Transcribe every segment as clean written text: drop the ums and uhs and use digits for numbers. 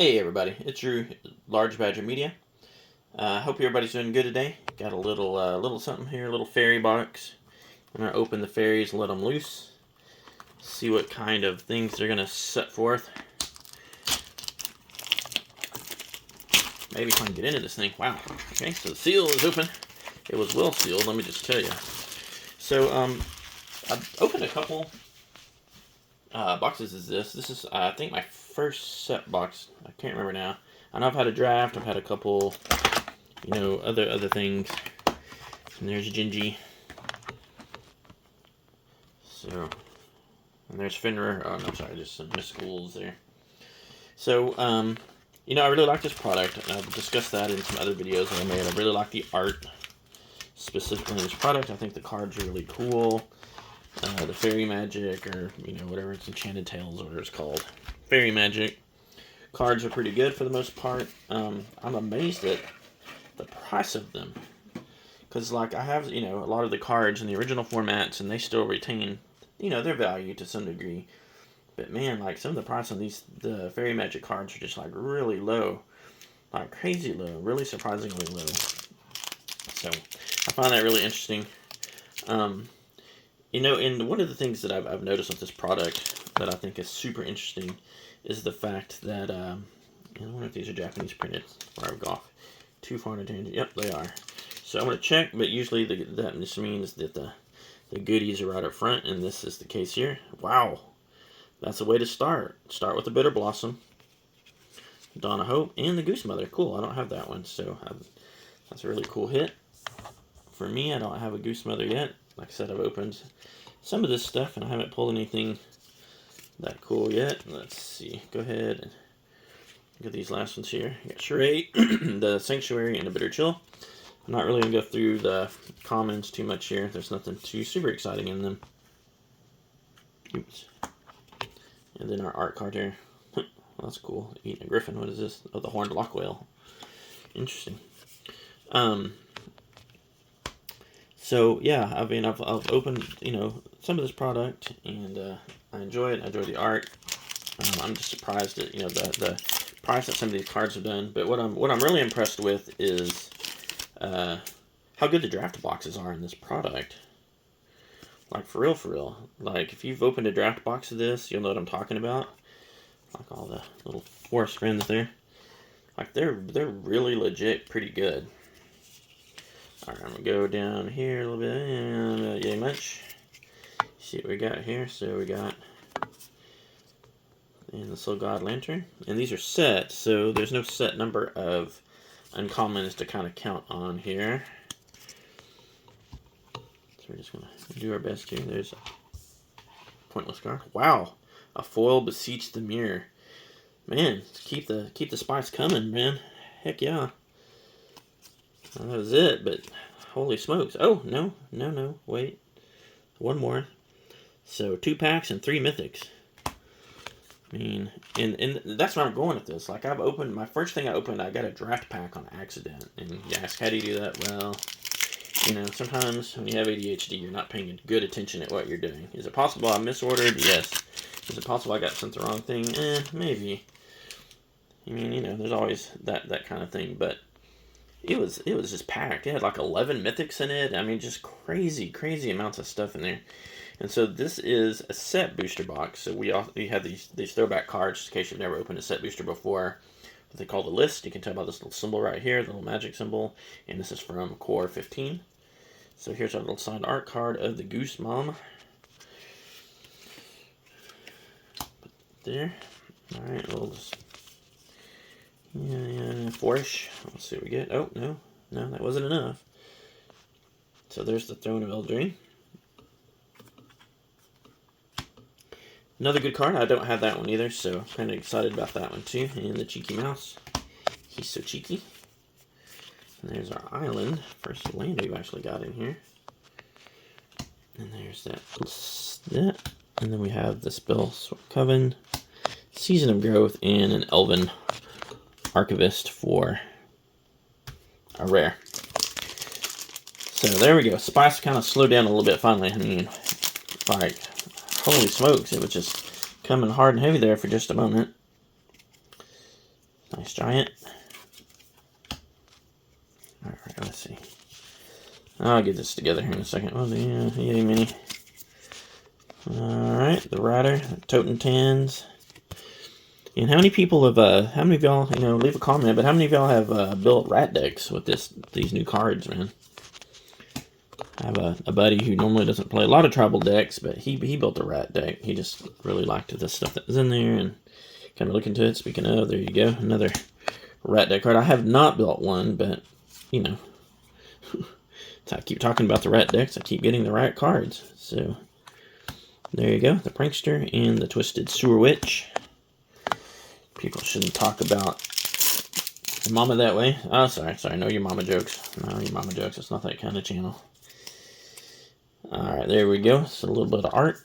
Hey everybody, it's Drew, Large Badger Media. Hope everybody's doing good today. Got a little something here, a little fairy box. I'm gonna open the fairies and let them loose. See what kind of things they're gonna set forth. Maybe if I can get into this thing. Wow. Okay, so the seal is open. It was well sealed. Let me just tell you. So I've opened a couple boxes. This is I think my first set box. I can't remember now. I know I've had a draft. I've had a couple, other things. And there's Gingy. So, and there's Finra. Oh no, sorry, just some misschools there. So, I really like this product. I've discussed that in some other videos that I made. I really like the art, specifically in this product. I think the cards are really cool. The Fairy Magic, or whatever, it's Enchanted Tales, or whatever it's called. Fairy Magic cards are pretty good for the most part. I'm amazed at the price of them, because I have a lot of the cards in the original formats, and they still retain their value to some degree. But man, some of the price on the Fairy Magic cards are just really low, crazy low, really surprisingly low. So I find that really interesting. And one of the things that I've noticed with this product that I think is super interesting is the fact that, I wonder if these are Japanese printed, where I've gone too far in a tangent. Yep, they are. So I'm going to check, but usually that just means that the goodies are right up front, and this is the case here. Wow, that's a way to start. Start with the Bitter Blossom, Dawn of Hope, and the Goose Mother. Cool, I don't have that one, so that's a really cool hit. For me, I don't have a Goose Mother yet. Like I said, I've opened some of this stuff, and I haven't pulled anything that cool yet. Let's see. Go ahead and look at these last ones here. You got Charade, the Sanctuary, and the Bitter Chill. I'm not really going to go through the commons too much here. There's nothing too super exciting in them. Oops. And then our art card here. Well, that's cool. Eating a griffin. What is this? Oh, the Horned Lock Whale. Interesting. So yeah, I mean, I've opened some of this product, and I enjoy it. I enjoy the art. I'm just surprised at the price that some of these cards have done. But what I'm really impressed with is how good the draft boxes are in this product. For real. If you've opened a draft box of this, you'll know what I'm talking about. All the little forest friends there. They're really legit pretty good. Alright, I'm going to go down here a little bit, and yay much. See what we got here. So we got the Soul God Lantern. And these are set, so there's no set number of uncommons to kind of count on here. So we're just going to do our best here. There's a Pointless card. Wow! A foil Beseech the Mirror. Man, keep the spice coming, man. Heck yeah. Well, that was it, but holy smokes. Oh, no, wait. One more. So 2 packs and 3 mythics. I mean, and that's where I'm going with this. I've opened, my first thing I opened, I got a draft pack on accident. And you ask, how do you do that? Well, sometimes when you have ADHD, you're not paying good attention at what you're doing. Is it possible I misordered? Yes. Is it possible I got sent the wrong thing? Maybe. I mean, there's always that kind of thing, but it was just packed. It had 11 mythics in it. I mean, just crazy amounts of stuff in there. And so this is a set booster box. So we have these throwback cards, just in case you've never opened a set booster before. What they call the list. You can tell by this little symbol right here, the little magic symbol. And this is from Core 15. So here's our little signed art card of the Goose Mom. Put there. All right, we'll just... Yeah, 4-ish. Let's see what we get. Oh, no, that wasn't enough. So there's the Throne of Eldraine. Another good card. I don't have that one either, so I'm kind of excited about that one too. And the Cheeky Mouse. He's so cheeky. And there's our island. First land we've actually got in here. And there's that. And then we have the Spell Coven, Season of Growth, and an Elven Archivist for a rare. So there we go. Spice kind of slowed down a little bit finally. I mean, holy smokes, it was just coming hard and heavy there for just a moment. Nice giant. Alright, let's see. I'll get this together here in a second. Oh, yeah, yay mini. Alright, the Rider, the Totem Tans. And how many people have, how many of y'all, leave a comment, but how many of y'all have built rat decks with these new cards, man? I have a buddy who normally doesn't play a lot of tribal decks, but he built a rat deck. He just really liked the stuff that was in there and kind of look into it. Speaking of, there you go, another rat deck card. I have not built one, but, I keep talking about the rat decks, I keep getting the rat cards. So, there you go, the Prankster and the Twisted Sewer Witch. People shouldn't talk about your mama that way. Oh, sorry, no your mama jokes. No, your mama jokes, it's not that kind of channel. Alright, there we go. So a little bit of art.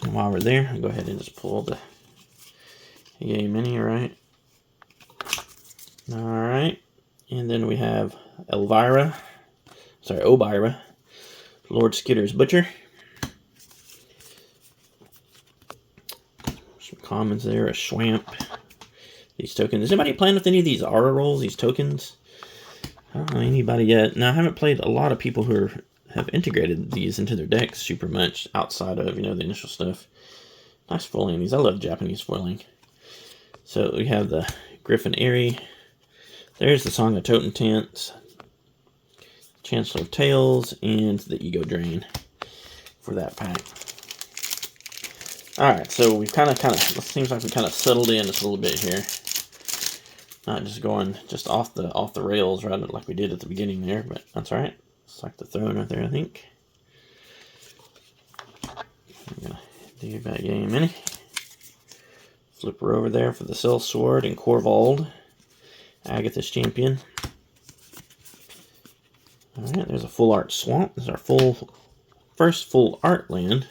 And while we're there, I'll go ahead and just pull the Yay Mini, right? Alright. And then we have Obira, Lord Skitter's Butcher. Some commons there, a Schwamp. These tokens. Is anybody playing with any of these aura rolls, these tokens? I don't know anybody yet. Now, I haven't played a lot of people who have integrated these into their decks super much outside of, the initial stuff. Nice foiling these. I love Japanese foiling. So we have the Griffin Airy. There's the Song of Totem Tents, Chancellor of Tales, and the Ego Drain for that pack. Alright, so we've kind of, it seems like we kind of settled in just a little bit here. Not just going off the rails, right, like we did at the beginning there, but that's alright. It's like the throne right there, I think. I'm gonna do about Yay Mini. Flip her over there for the Cell Sword and Corvold, Agatha's Champion. Alright, there's a full art swamp. This is our first full art land.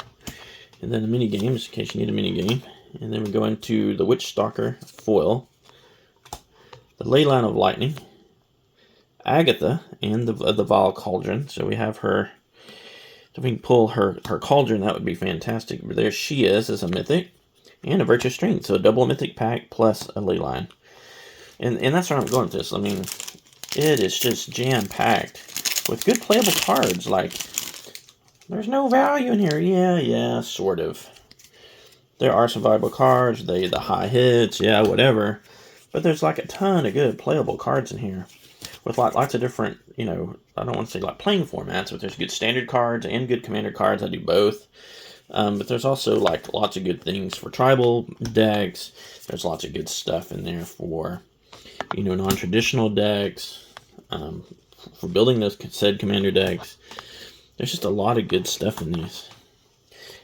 And then a mini game, just in case you need a mini game. And then we go into the Witch Stalker foil, the Leyline of Lightning, Agatha, and the Vile Cauldron. So we have her. If we can pull her cauldron, that would be fantastic. But there she is as a mythic and a Virtuous Strength. So a double mythic pack plus a Leyline. And that's where I'm going with this. I mean, it is just jam-packed with good playable cards. Like, there's no value in here. Yeah, sort of. There are some viable cards. The high hits, yeah, whatever. But there's like a ton of good playable cards in here. With lots of different, I don't want to say like playing formats, but there's good standard cards and good commander cards. I do both. But there's also like lots of good things for tribal decks. There's lots of good stuff in there for, non-traditional decks. For building those said commander decks. There's just a lot of good stuff in these.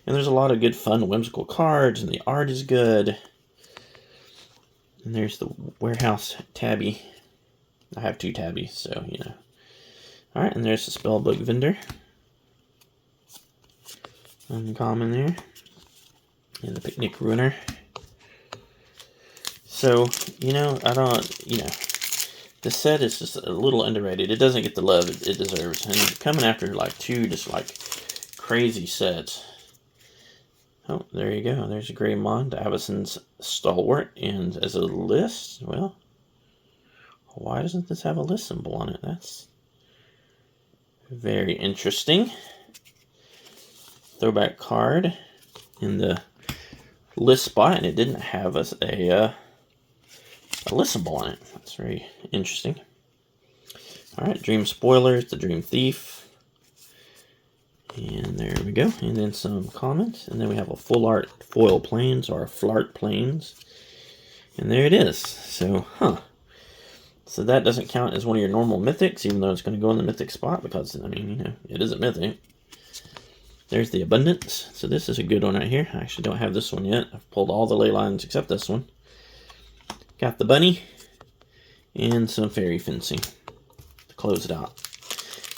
And there's a lot of good, fun, whimsical cards, and the art is good. And there's the warehouse tabby. I have 2 tabbies, so, Alright, and there's the Spellbook Vendor. Uncommon there. And the Picnic Ruiner. So, I don't, the set is just a little underrated. It doesn't get the love it deserves. And coming after, like, 2 just, like, crazy sets. Oh, there you go. There's a Greymon, Davison's Stalwart. And as a list, well, why doesn't this have a list symbol on it? That's very interesting. Throwback card in the list spot, and it didn't have a list symbol on it. That's very interesting. Alright, Dream Spoilers, the Dream Thief. And there we go. And then some comments. And then we have a full art foil planes, or Flart Planes. And there it is. So, So that doesn't count as one of your normal mythics, even though it's going to go in the mythic spot, because, I mean, it is a mythic. There's the Abundance. So this is a good one right here. I actually don't have this one yet. I've pulled all the ley lines except this one. Got the bunny and some fairy fencing to close it out.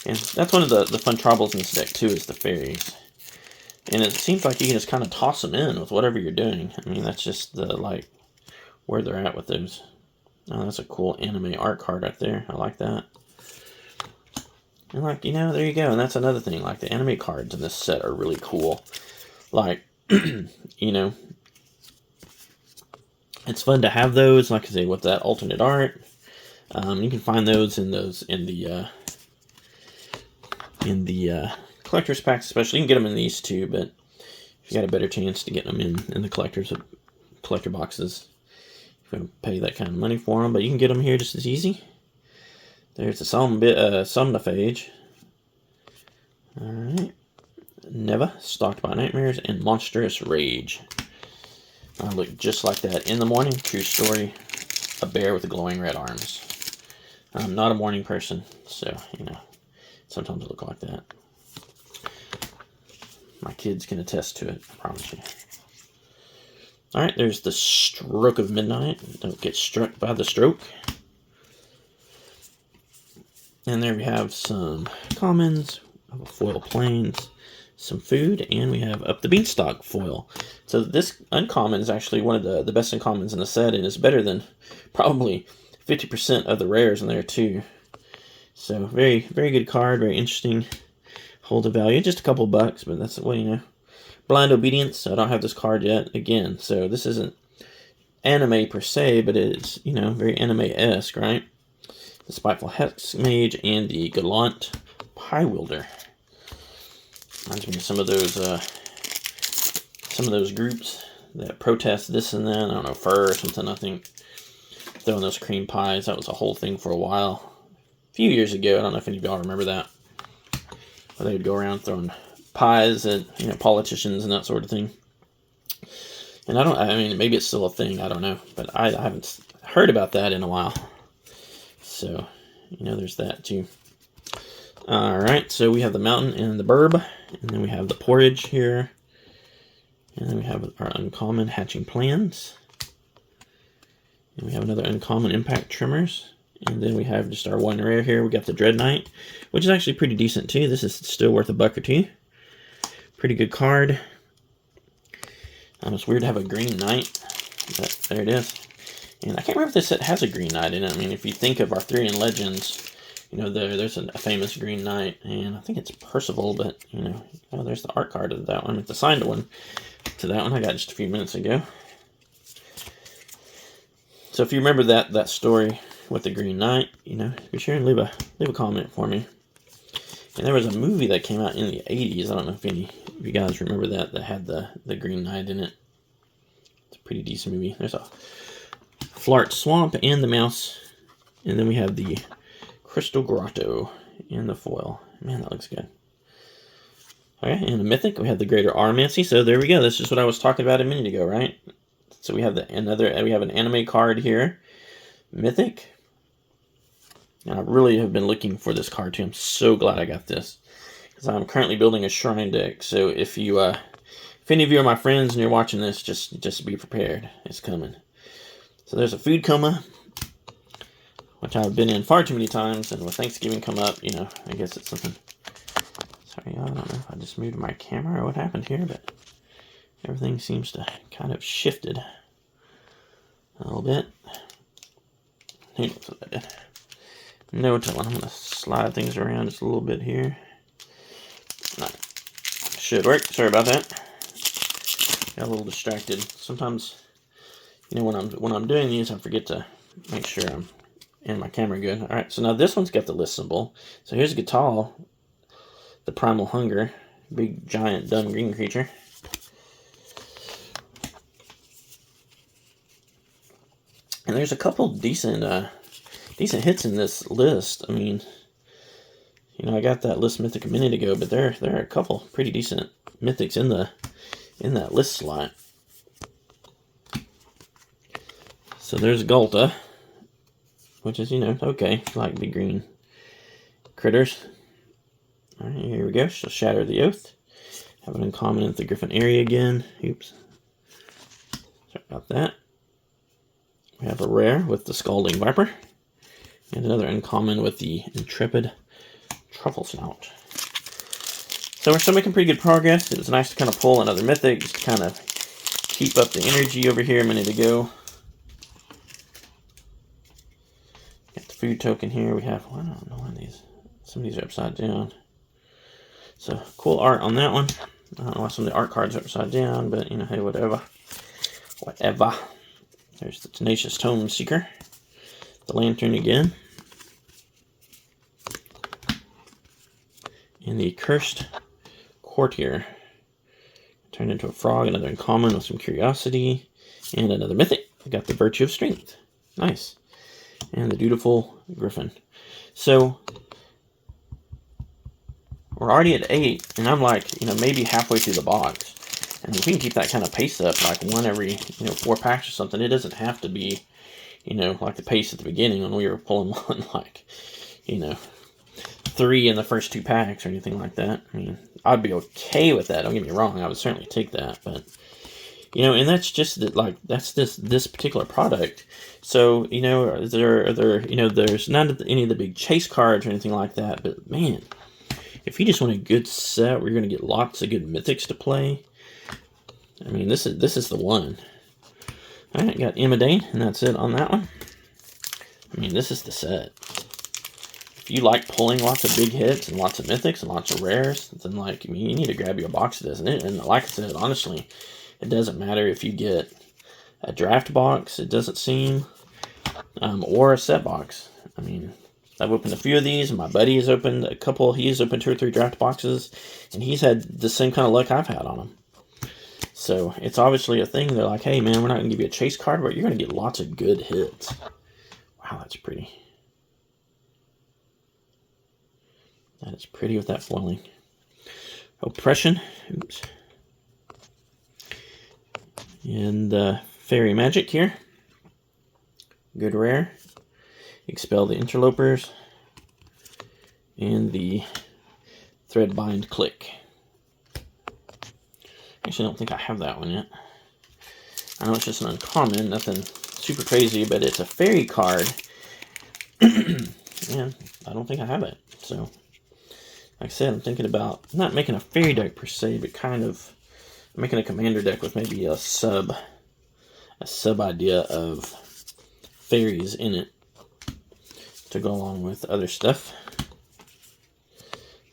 And that's one of the fun troubles in this deck too, is the fairies. And it seems like you can just kind of toss them in with whatever you're doing. I mean, that's just where they're at with those. Oh, that's a cool anime art card right there. I like that. And there you go. And that's another thing. Like, the anime cards in this set are really cool. Like, it's fun to have those, like I say, with that alternate art. You can find those in the collector's packs, especially. You can get them in these too, but you got a better chance to get them in the collector boxes. You're going to pay that kind of money for them, but you can get them here just as easy. There's the Somnophage. Alright. Neva, Stalked by Nightmares, and Monstrous Rage. I look just like that in the morning. True story. A bear with glowing red arms. I'm not a morning person, so, you know, sometimes I look like that. My kids can attest to it, I promise you. Alright, there's the Stroke of Midnight. Don't get struck by the stroke. And there we have some commons, foil planes, some food, and we have Up the Beanstalk foil. So this uncommon is actually one of the best uncommons in the set, and it's better than probably 50% of the rares in there too. So very, very good card, very interesting. Hold of value, just a couple bucks, but that's, well, you know. Blind Obedience, I don't have this card yet, again, so this isn't anime per se, but it's, you know, very anime-esque, right? The Spiteful Hex Mage and the Gallant Pie Wielder. Reminds me of some of those groups that protest this and that. I don't know, fur or something, I think. Throwing those cream pies, that was a whole thing for a while. A few years ago, I don't know if any of y'all remember that. Where they would go around throwing pies at, you know, politicians and that sort of thing. And I mean, maybe it's still a thing, I don't know. But I haven't heard about that in a while. So, you know, there's that too. Alright, so we have the Mountain and the Burb. And then we have the Porridge here. And then we have our uncommon Hatching Plans. And we have another uncommon Impact Trimmers. And then we have just our one rare here. We got the Dread Knight, which is actually pretty decent too. This is still worth $1 or $2. Pretty good card. It's weird to have a Green Knight, but there it is. And I can't remember if this set has a Green Knight in it. I mean, if you think of Arthurian legends, you know, there's a famous Green Knight, and I think it's Percival, but, you know, oh, there's the art card of that one. It's the signed one to that one I got just a few minutes ago. So if you remember that story with the Green Knight, you know, be sure and leave a comment for me. And there was a movie that came out in the 80s. I don't know if any of you guys remember that had the Green Knight in it. It's a pretty decent movie. There's a Flart Swamp and the Mouse. And then we have the Crystal Grotto in the foil. Man, that looks good. Okay, and a Mythic, we have the Greater Armancy. So there we go. This is what I was talking about a minute ago, right? So we have we have an anime card here. Mythic. And I really have been looking for this card too. I'm so glad I got this, because I'm currently building a shrine deck. So if any of you are my friends and you're watching this, just be prepared. It's coming. So there's a Food Coma, which I've been in far too many times, and with Thanksgiving come up, you know, I guess it's something. Sorry, I don't know if I just moved my camera or what happened here, but everything seems to kind of shifted a little bit. Who knows what I did? No telling. I'm going to slide things around just a little bit here. Should work. Sorry about that. Got a little distracted. Sometimes, you know, when I'm doing these, I forget to make sure I'm in my camera good. All right, so now this one's got the list symbol. So here's Gatal, the Primal Hunger, big giant dumb green creature. And there's a couple decent hits in this list. I mean, you know, I got that list mythic a minute ago, but there are a couple pretty decent mythics in that list slot. So there's Gulta, which is, you know, okay, like big green critters. All right, here we go. She'll Shatter the Oath. Have an uncommon in the Griffin area again. Oops. Sorry about that. We have a rare with the Scalding Viper. And another uncommon with the Intrepid Truffle Snout. So we're still making pretty good progress. It was nice to kind of pull another mythic, just to kind of keep up the energy over here a minute ago. Got the food token here. We have, well, I don't know why some of these are upside down. So cool art on that one. I don't know why some of the art cards are upside down, but you know, hey, whatever. Whatever. There's the Tenacious Tome Seeker. The Lantern again. And the Cursed Courtier. Turned into a frog, another uncommon with some curiosity. And another mythic. We got the Virtue of Strength. Nice. And the Dutiful Griffin. So, we're already at 8, and I'm like, maybe halfway through the box. And if we can keep that kind of pace up, like one every, 4 packs or something, it doesn't have to be, like the pace at the beginning when we were pulling one, like, 3 in the first 2 packs or anything like that. I mean, I'd be okay with that. Don't get me wrong. I would certainly take that, but, and that's just that's this particular product. So, there's not any of the big chase cards or anything like that, but man, if you just want a good set where you're going to get lots of good mythics to play, I mean, this is the one. All right, got Imidane, and that's it on that one. I mean, this is the set. If you like pulling lots of big hits and lots of mythics and lots of rares, then you need to grab you a box of this. And like I said, honestly, it doesn't matter if you get a draft box, it doesn't seem, or a set box. I mean, I've opened a few of these, and my buddy has opened a couple. He's opened 2 or 3 draft boxes, and he's had the same kind of luck I've had on them. So it's obviously a thing. They're like, hey, man, we're not going to give you a chase card, but you're going to get lots of good hits. Wow, that's pretty. That is pretty with that foiling. Oppression. Oops. And Fairy Magic here. Good rare. Expel the Interlopers. And the Threadbind Click. Actually, I don't think I have that one yet. I know it's just an uncommon, nothing super crazy, but it's a fairy card. And I don't think I have it. So, like I said, I'm thinking about not making a fairy deck per se, but kind of making a commander deck with maybe a sub idea of fairies in it to go along with other stuff.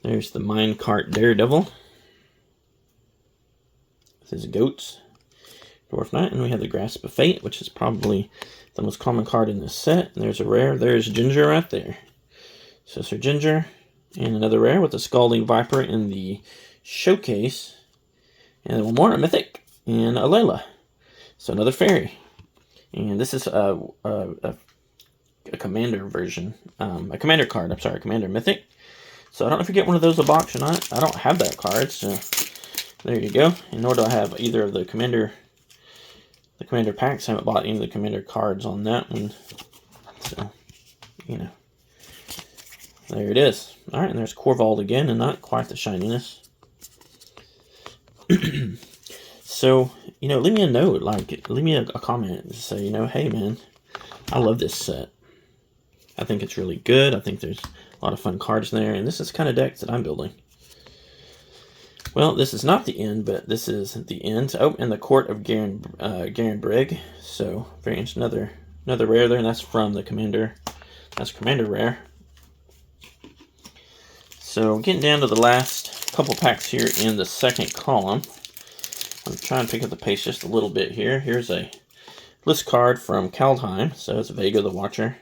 There's the Minecart Daredevil. With his goats. Dwarf Knight. And we have the Grasp of Fate, which is probably the most common card in this set. And there's a rare. There's Ginger right there. So Sir Ginger. And another rare with the Scalding Viper in the showcase. And then one more, a Mythic. And a Layla. So another fairy. And this is a commander version. A commander card. I'm sorry, commander mythic. So I don't know if you get one of those a box or not. I don't have that card, so there you go. And nor do I have either of the commander packs. I haven't bought any of the commander cards on that one. So, there it is. All right, and there's Corvald again, and not quite the shininess. So, leave me a note, leave me a comment and say, hey, man, I love this set. I think it's really good. I think there's a lot of fun cards in there, and this is the kind of deck that I'm building. Well, this is not the end, but this is the end. Oh, and the Court of Garen Brigg. So, very interesting. Another rare there, and that's from the Commander. That's Commander rare. So, getting down to the last couple packs here in the second column. I'm trying to pick up the pace just a little bit here. Here's a list card from Kaldheim. So, it's Vega the Watcher.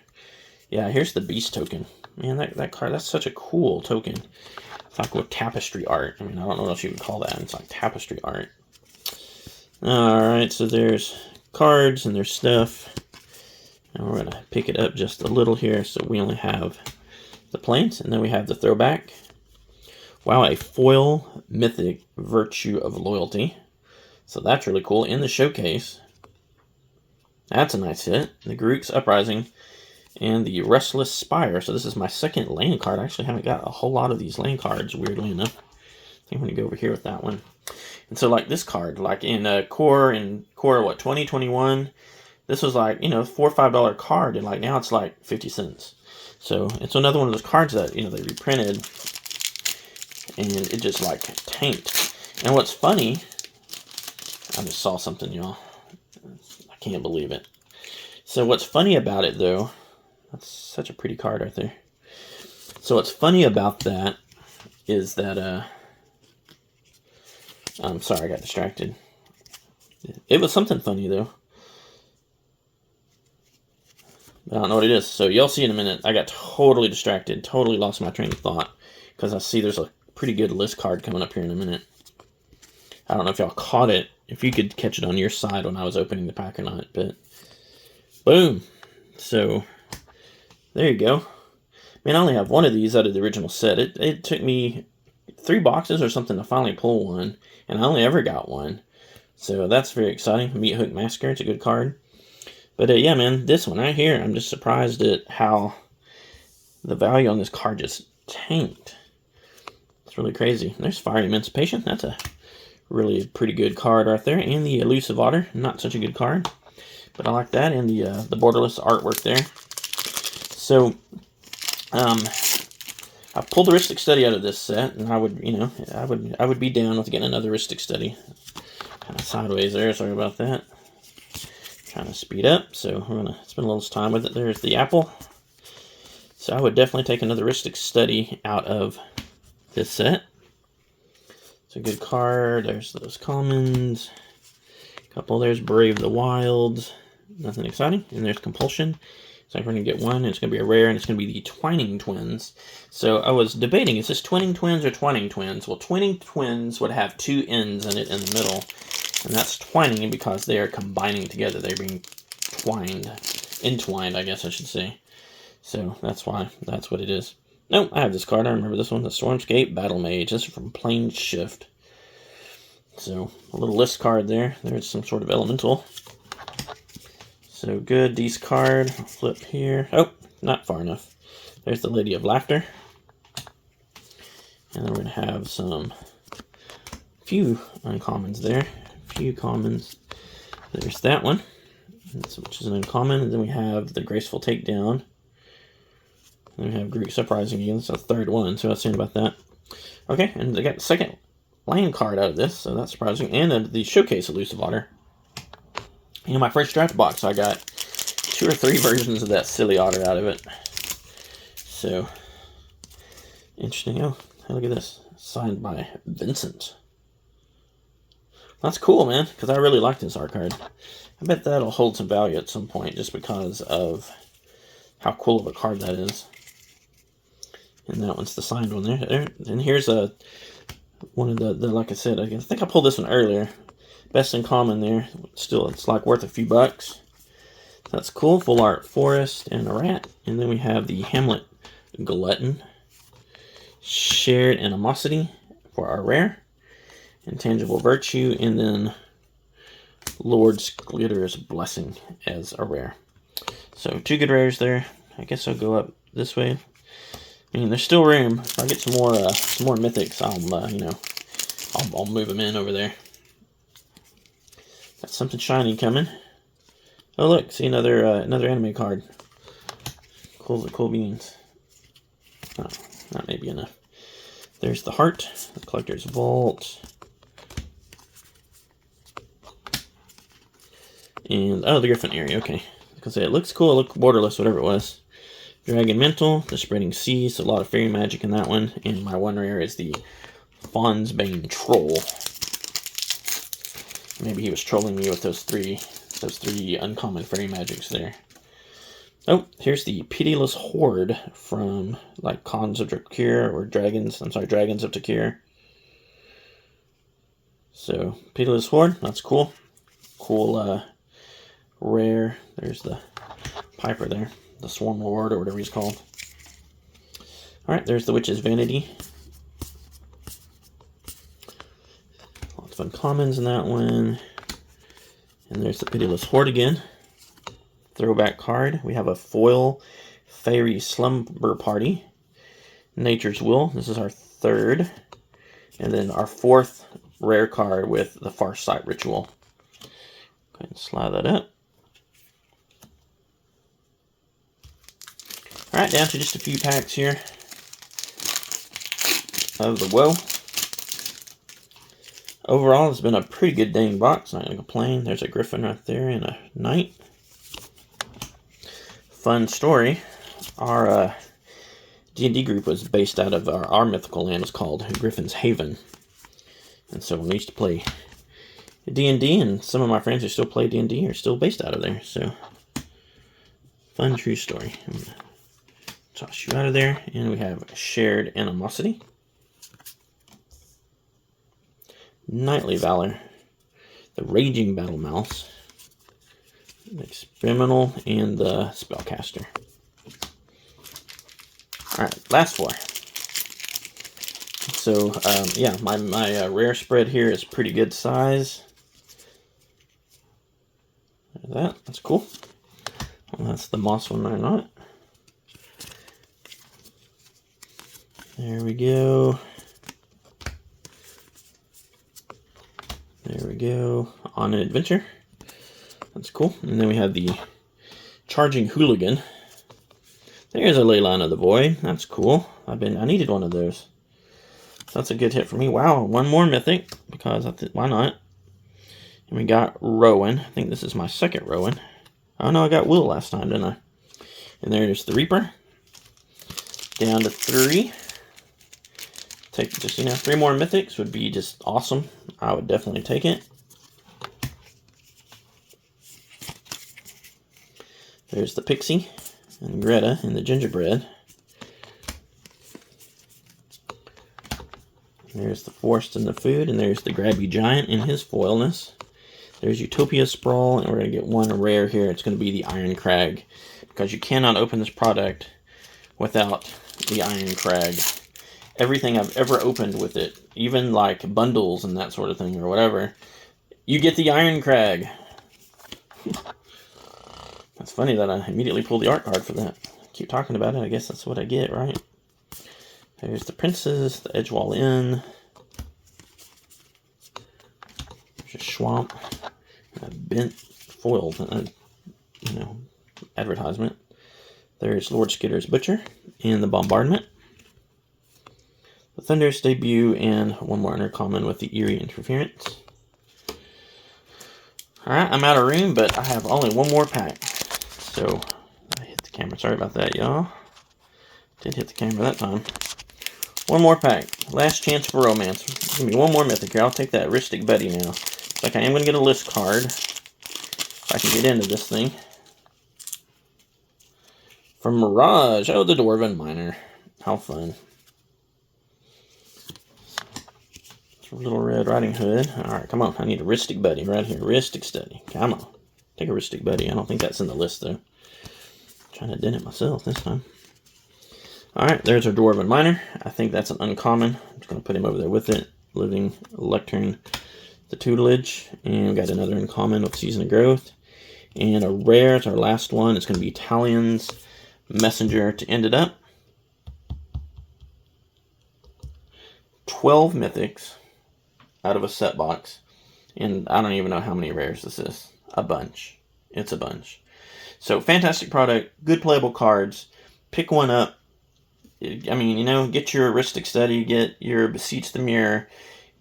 Yeah, here's the Beast token. Man, that card, that's such a cool token. It's like with tapestry art. I mean, I don't know what you would call that. It's like tapestry art. Alright, so there's cards and there's stuff. And we're going to pick it up just a little here. So we only have the planes, and then we have the throwback. Wow, a foil mythic Virtue of Loyalty. So that's really cool. In the showcase. That's a nice hit. The Garruk's Uprising. And the Restless Spire. So this is my second land card. I actually haven't got a whole lot of these land cards, weirdly enough. I think I'm going to go over here with that one. And so like this card, like in Core, what, 2021, this was like, $4 or $5 card, and like now it's like 50 cents. So it's another one of those cards that, they reprinted, and it just like tanked. And what's funny, I just saw something, y'all. I can't believe it. So what's funny about it, though, that's such a pretty card right there. So what's funny about that is that, I'm sorry, I got distracted. It was something funny, though. But I don't know what it is. So you'll see in a minute. I got totally distracted, totally lost my train of thought, because I see there's a pretty good list card coming up here in a minute. I don't know if y'all caught it, if you could catch it on your side when I was opening the pack or not, but boom. So there you go. Man, I only have one of these out of the original set. It took me 3 boxes or something to finally pull one, and I only ever got one. So that's very exciting. Meat Hook Massacre, it's a good card. But yeah, man, this one right here, I'm just surprised at how the value on this card just tanked. It's really crazy. There's Fiery Emancipation. That's a really pretty good card right there. And the Elusive Otter, not such a good card, but I like that. And the borderless artwork there. So, I pulled the Ristic Study out of this set, and I would, you know, I would be down with getting another Ristic Study. Kind of sideways there, sorry about that. Trying to speed up, so we're gonna spend a little time with it. There's the apple. So I would definitely take another Ristic Study out of this set. It's a good card. There's those commons. A couple. There's Brave the Wild. Nothing exciting. And there's Compulsion. So we're going to get one, and it's going to be a rare, and it's going to be the Twining Twins. So I was debating, is this Twinning Twins or Twining Twins? Well, Twinning Twins would have 2 ends in it in the middle, and that's twining because they are combining together. They're being entwined, I guess I should say. So that's why, that's what it is. Nope, I have this card. I remember this one, the Stormscape Battle Mage. This is from Plane Shift. So a little list card there. There's some sort of elemental. So good, D's card. I'll flip here. Oh, not far enough. There's the Lady of Laughter. And then we're going to have few uncommons there. Few commons. There's that one, which is an uncommon. And then we have the Graceful Takedown. And we have Greek Uprising again. That's a 3rd one. So I was saying about that. Okay, and they got the 2nd land card out of this, so that's surprising. And the Showcase Elusive Otter. You know, my first draft box, I got 2 or 3 versions of that silly otter out of it. So, interesting. Oh, look at this. Signed by Vincent. That's cool, man, because I really like this art card. I bet that'll hold some value at some point just because of how cool of a card that is. And that one's the signed one there. And here's one of the like I said, I think I pulled this one earlier. Best in common there. Still, it's like worth a few bucks. That's cool. Full art forest and a rat. And then we have the Hamlet Glutton. Shared Animosity for our rare. Intangible Virtue. And then Lord Sklitter's Blessing as a rare. So 2 good rares there. I guess I'll go up this way. I mean, there's still room. If I get some more mythics, I'll move them in over there. Got something shiny coming. Oh look, see another anime card. Cool beans. Oh, not maybe enough. There's the Heart, the Collector's Vault. And the Griffin area, okay. Because it looks cool, it looked borderless, whatever it was. Dragon Mental, the Spreading Seas, a lot of fairy magic in that one. And my one rare is the Fonsbane Troll. Maybe he was trolling me with those three uncommon fairy magics there. Oh, here's the Pitiless Horde from like Khans of Drakir or Dragons of Drakir. So Pitiless Horde, that's cool. Cool rare. There's the Piper there, the Swarm Lord or whatever he's called. All right, there's the Witch's Vanity. Lots of uncommons in that one. And there's the Pitiless Horde again. Throwback card. We have a foil Fairy Slumber Party. Nature's Will. This is our 3rd. And then our 4th rare card with the Farsight Ritual. Go ahead and slide that up. Alright, down to just a few packs here of the WOE. Overall, it's been a pretty good dang box. Not going to complain. There's a Griffin right there and a Knight. Fun story. Our D&D group was based out of our mythical land was called Griffin's Haven. And so when we used to play D&D, and some of my friends who still play D&D are still based out of there. So Fun true story. I'm gonna toss you out of there. And we have Shared Animosity. Knightly Valor. The Raging Battle Mouse. The Experimental and the Spellcaster. Alright, last 4. So, yeah, my rare spread here is pretty good size. There's that. That's cool. Well, that's the Moss one or not. There we go. There we go. On an Adventure. That's cool. And then we have the Charging Hooligan. There's a Leyline of the Void. That's cool. I needed one of those. That's a good hit for me. Wow, one more Mythic, because why not? And we got Rowan. I think this is my second Rowan. Oh no, I got Will last time, didn't I? And there's the Reaper. Down to 3. Take just, 3 more Mythics would be just awesome. I would definitely take it. There's the Pixie and Greta and the Gingerbread. There's the Forest and the Food, and there's the Grabby Giant in his foilness. There's Utopia Sprawl, and we're going to get one rare here. It's going to be the Iron Crag, because you cannot open this product without the Iron Crag. Everything I've ever opened with it, even like bundles and that sort of thing or whatever, you get the Iron Crag. That's funny that I immediately pulled the art card for that. Keep talking about it, I guess that's what I get, right? There's the Princess, the Edgewall Inn. There's a Swamp. A bent foiled, advertisement. There's Lord Skitter's Butcher and the Bombardment. The Thunderous Debut and one more uncommon with the Eerie Interference. Alright, I'm out of room, but I have only one more pack. So, I hit the camera. Sorry about that, y'all. Did hit the camera that time. One more pack. Last chance for romance. Give me one more Mythic here. I'll take that Ristic Buddy now. It's like I am going to get a list card. If I can get into this thing. From Mirage. Oh, the Dwarven Miner. How fun. Little Red Riding Hood. Alright, come on. I need a Ristic Buddy right here. Ristic Study. Come on. Take a Ristic Buddy. I don't think that's in the list, though. I'm trying to dent it myself this time. Alright, there's our Dwarven Miner. I think that's an uncommon. I'm just going to put him over there with it. Living Lectern, the Tutelage. And we got another uncommon with Season of Growth. And a rare, it's our last one. It's going to be Talion's Messenger to end it up. 12 Mythics out of a set box. And I don't even know how many rares this is. A bunch. It's a bunch. So, fantastic product. Good playable cards. Pick one up. I mean, get your Ristic Study. Get your Beseech the Mirror.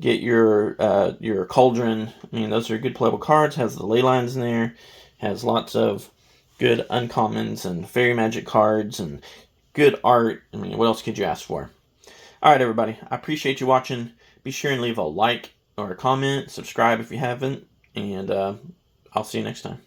Get your Cauldron. I mean, those are good playable cards. Has the ley lines in there. Has lots of good uncommons and fairy magic cards. And good art. I mean, what else could you ask for? Alright, everybody. I appreciate you watching. Be sure and leave a like or a comment. Subscribe if you haven't. And I'll see you next time.